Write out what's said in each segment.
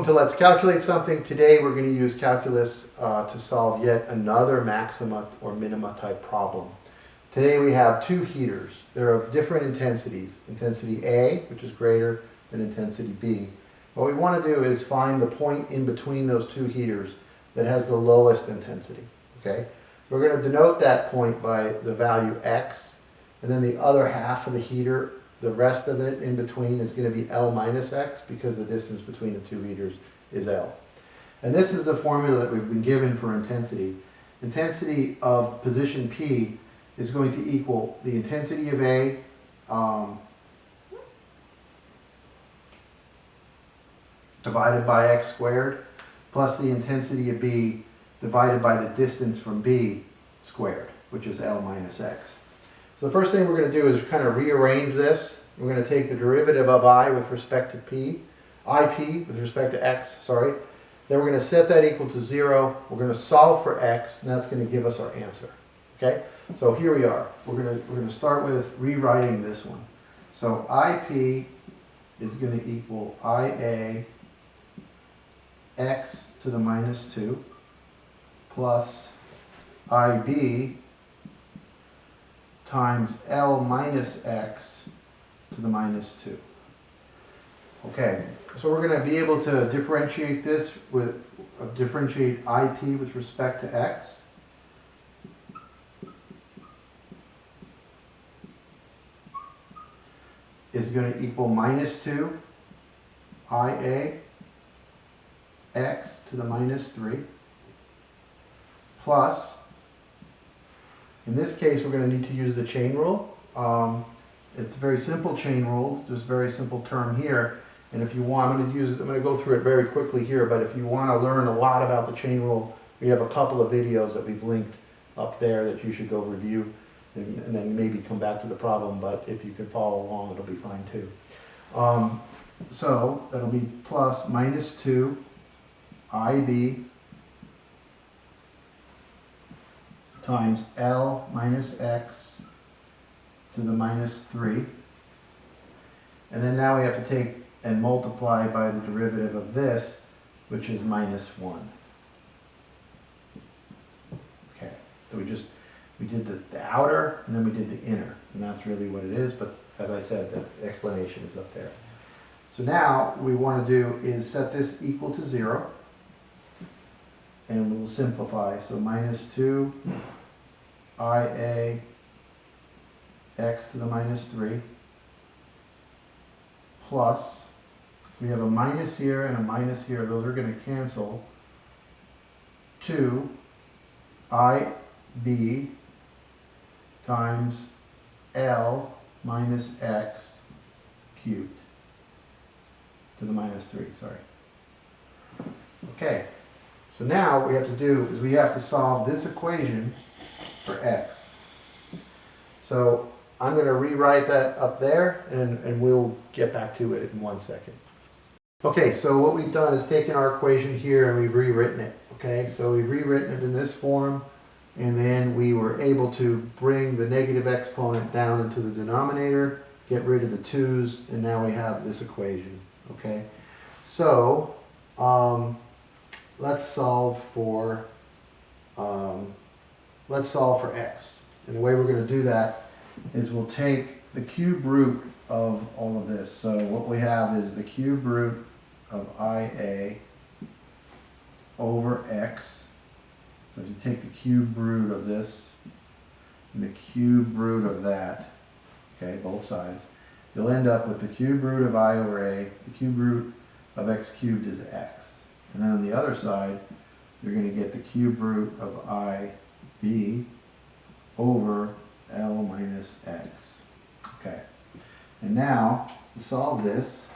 Welcome to Let's Calculate Something. Today we're going to use calculus to solve yet another maxima or minima type problem. Today we have two heaters. They're of different intensities. Intensity A, which is greater than intensity B. What we want to do is find the point in between those two heaters that has the lowest intensity. Okay? So we're going to denote that point by the value X, and then the other half of the heater, the rest of it in between, is going to be L minus X because the distance between the two heaters is L. And this is the formula that we've been given for intensity. Intensity of position P is going to equal the intensity of A divided by X squared plus the intensity of B divided by the distance from B squared, which is L minus X. So the first thing we're going to do is kind of rearrange this. We're going to take the derivative of I with respect to IP with respect to X, sorry. Then we're going to set that equal to 0. We're going to solve for X, and that's going to give us our answer. Okay? So here we are. We're going to start with rewriting this one. So IP is going to equal IA X to the minus 2 plus IB times L minus X to the minus 2. Okay, so we're going to be able to differentiate this with, differentiate IP with respect to X. Is going to equal minus 2 IA X to the minus 3 plus, in this case, we're going to need to use the chain rule. It's a very simple chain rule, just very simple term here. And if you want, I'm going to go through it very quickly here, but if you want to learn a lot about the chain rule, we have a couple of videos that we've linked up there that you should go review and then maybe come back to the problem, but if you can follow along, it'll be fine too. So that'll be plus minus 2 IB times L minus X to the minus 3. And then now we have to take and multiply by the derivative of this, which is minus 1. Okay, so we did the outer and then we did the inner, and that's really what it is, but as I said, the explanation is up there. So now what we want to do is set this equal to 0, and we'll simplify. So minus 2 IA X to the minus 3 plus, so we have a minus here and a minus here, those are going to cancel, 2 IB times L minus X cubed to the minus 3, sorry. Okay, so now what we have to do is we have to solve this equation for X. So I'm going to rewrite that up there, and we'll get back to it in 1 second. Okay, so what we've done is taken our equation here and we've rewritten it. Okay, so we've rewritten it in this form, and then we were able to bring the negative exponent down into the denominator, get rid of the 2's, and now we have this equation. Okay, so let's solve for X. And the way we're going to do that is we'll take the cube root of all of this. So what we have is the cube root of IA over X. So if you take the cube root of this and the cube root of that, okay, both sides, you'll end up with the cube root of I over A. The cube root of X cubed is X. And then on the other side, you're going to get the cube root of IB over L minus X. Okay. And now, to solve this,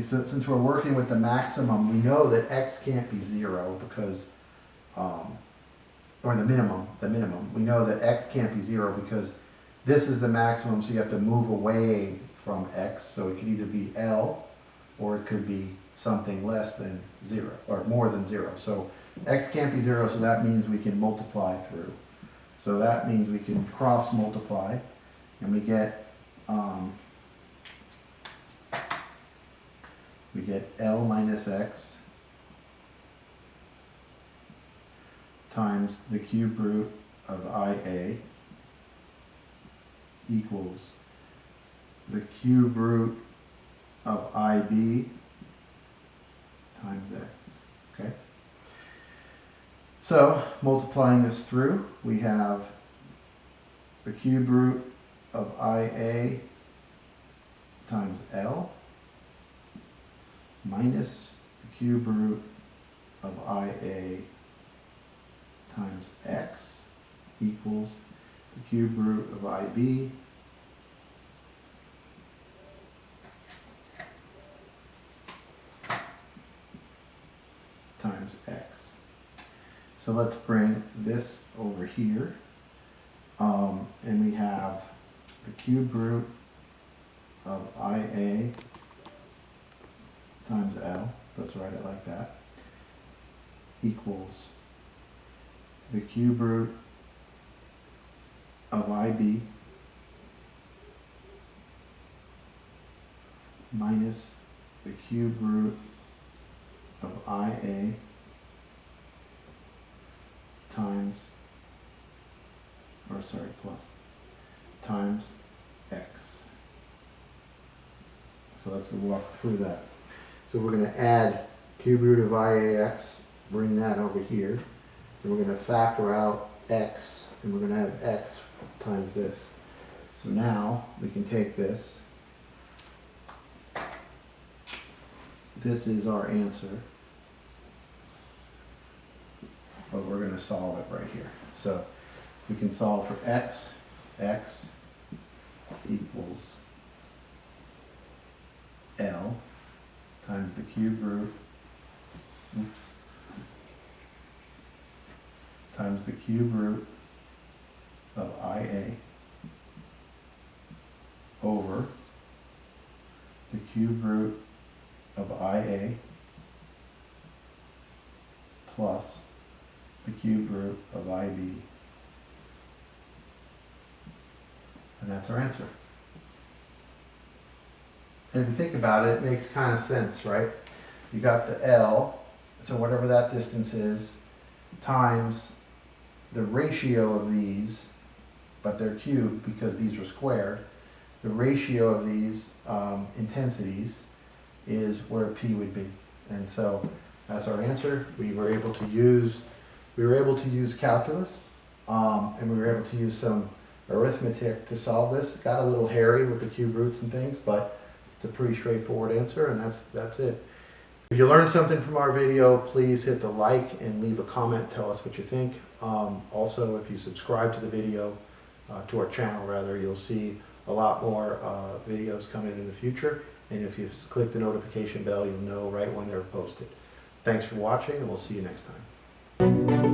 since we're working with the maximum, we know that X can't be 0 because, or the minimum, we know that X can't be 0 because this is the maximum, so you have to move away from X. So it could either be L or it could be something less than 0 or more than 0. So X can't be 0, so that means we can multiply through. So that means we can cross multiply, and we get we get L minus X times the cube root of IA equals the cube root of IB times X, okay? So, multiplying this through, we have the cube root of IA times L minus the cube root of IA times X equals the cube root of IB times X. So let's bring this over here, and we have the cube root of IA times L, let's write it like that, equals the cube root of IB minus the cube root of IA times, plus, times X. So let's walk through that. So we're going to add cube root of IAX, bring that over here, and we're going to factor out X, and we're going to have X times this. So now we can take this. This is our answer, but we're going to solve it right here. So we can solve for X. X equals L times the cube root, times the cube root of IA over the cube root of IA plus the cube root of IB. And that's our answer. And if you think about it, it makes kind of sense, right? You got the L, so whatever that distance is, times the ratio of these, but they're cubed because these are squared. The ratio of these intensities is where P would be. And so that's our answer. We were able to use calculus, and we were able to use some arithmetic to solve this. It got a little hairy with the cube roots and things, but it's a pretty straightforward answer, and that's it. If you learned something from our video, please hit the like and leave a comment. Tell us what you think. Also, if you subscribe to the video, to our channel rather, you'll see a lot more videos coming in the future. And if you click the notification bell, you'll know right when they're posted. Thanks for watching, and we'll see you next time.